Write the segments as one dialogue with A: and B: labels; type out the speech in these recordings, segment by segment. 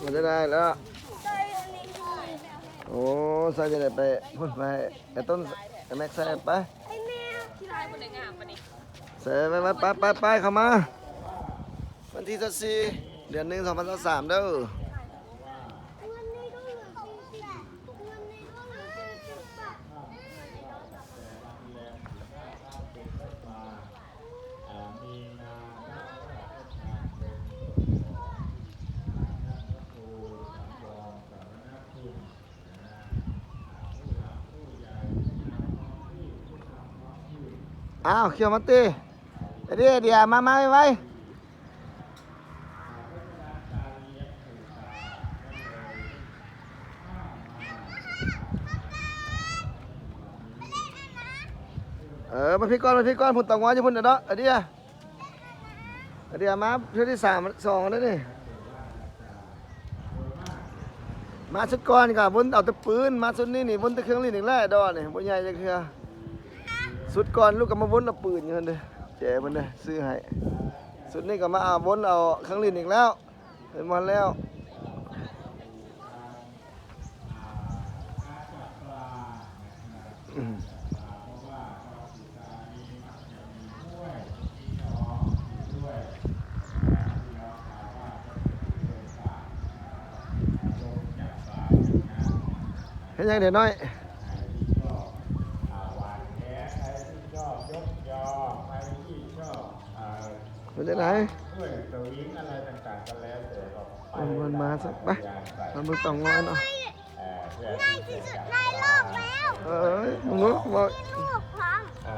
A: มันจะได้แล้วโอ้ใส่จะได้ไปพุ่นไปไอ้ต้นไอ้แม็กใส่ไปใส่ไปเข้ามาวันที่14 เดือน 1 2023เด้ออ้าวเขียวมันตีเดี๋ยวมาไว้มาพี่ก้อนพุ่นตองง้อยจะพุ่นเด้อเดี๋ยวมาเทื่อที่3 2แล้วนี่มาชุดก่อนค่ะพุ่นเอาแต่ปืนมาชุดนี้นี่พุ่นแต่เครื่องลิ้นอีกแล้วดอนี่บ่ใหญ่จังคือสุดก่อนลูกก็มาวนเอาปืนอยู่นั่นเด้อแจมันเด้อซื้อให้สุดนี้ก็มาวนเอาเครื่องลิ้นอีกแล้วเป็นวันแล้วเห็นยังเดี๋ยวน้อยมันจะไหนมันมาสักไปมันมึงต้องงอนเนาะ
B: ง่ายที่สุดในโลกแล้ว
A: มึงรู้ว่า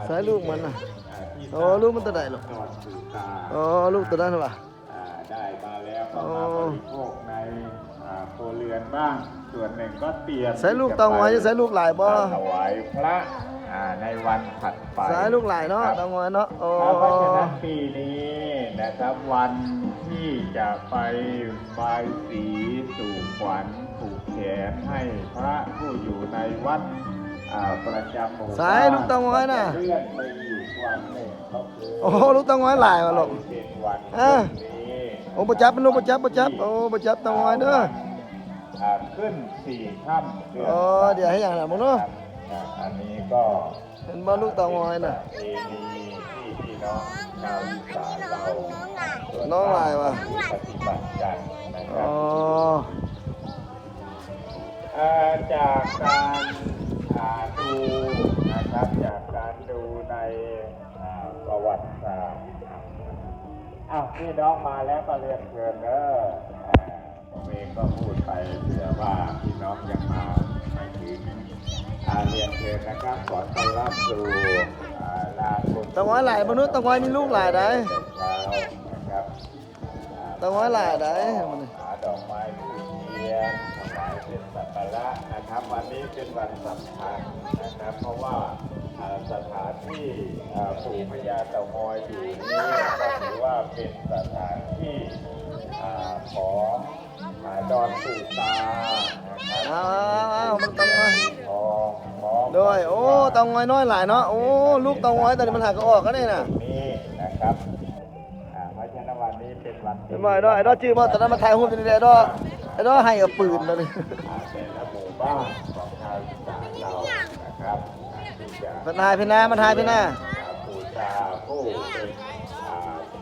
A: สายลูกมันน่ะโอ้ลูกมันตัวใดหรออ๋อลูกตัวนั้นหรอ
C: ได้มาแล้วก็มาบริโภคในครัวเรือนบ้างส่วนหนึ่งก็เตรียม
A: สายลูกต้องงอยจะสายลูกหลายบ่
C: ถวายพระในวันถัดไป
A: สายลูกหลายเนาะต้องงอยเนาะโอ้
C: เพราะฉะนั้นปีนี้นะครับวันที่จะไปบายสีสู่ขวัญผูกแขนให้พระผู้อยู่ในวัดประจำหมู่บ้าน
A: สายลูกต้องงอยน่ะ
C: เลื่อนไปอีกวันหนึ่งก็คือ
A: โอ้ลูกต้องงอยหลายว่ะลูกโอ้ประจับมันลูกประจับโอ้ประจับต้องงอยเด้อ
C: ขึ้น4 ค่ำ
A: อ๋อเดี๋ยวให้อย่างนั้นมึงเนาะ
C: อันนี้ก็
A: เห็นบ่ลูกต้องงอยน่ะ
C: ที่พี่น้องชาวอีสานเรา
A: น้องหลายว่ะ
C: ปฏิบัติกันนะครับจากการดูนะครับจากการดูในประวัติศาสตร์พี่น้องมาแล้วก็เรียนเชิญเด้อผมเองก็พูดไปเผื่อว่าพี่น้องยังมาไม่ถึงเรียนเชิญนะครับขอต้อนรับสู่ลานบุญ
A: ต้องงอยหลายมนุษย์ต้องงอยมีลูกหลายได้
C: นะครับ
A: ต้องงอยหลายได้
C: ดอกไม้ทูบเทียนถวายเป็นสักการะนะครับวันนี้เป็นวันสำคัญนะครับเพราะว่าสถานที่ปู่พญาเต่างอยอยู่นี่ก็ถือว่าเป็นสถานที่ของดอนปู่ตา
A: นะครับมันต้องงอย
C: ด้วย
A: โอ้ต้องงอยน้อยหลายเนาะโอ้ลูกต้องงอยแต่มันหักก็ออกก็ได้น่ะ
C: นี่นะครับเพราะฉะนั้นวันนี้เป็นวัน
A: ที่ไอ้ดอจื้อบ่ตอนนั้นมาถ่ายรูปเป็นไอ้ดอให้กับปืนมาเลย
C: เป็นระบบบ้านของชาวอีสานเรานะครับ
A: มันถ่ายพี่นาปู่ตา
C: ผู้เป็น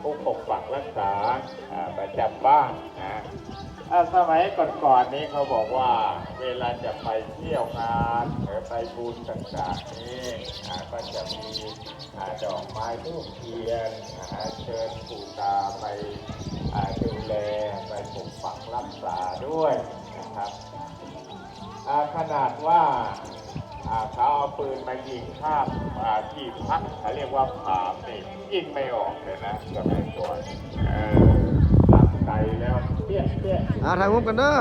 C: ผู้ปกปักรักษาประจำบ้านนะสมัยก่อนๆนี้เขาบอกว่าเวลาจะไปเที่ยวงานหรือไปบุญต่างๆนี้ก็จะมีดอกไม้ทูบเทียนเชิญปู่ตาไปดูแลไปปกปักรักษาด้วยนะครับขนาดว่าเขาเอาปืนมายิงข้ามที่พักเขาเรียกว่าผานี่ยิงไม่ออกเลยนะสมัยก่อนไกลแล้วเปี้ย
A: ถ่ายรูปกันเด้อ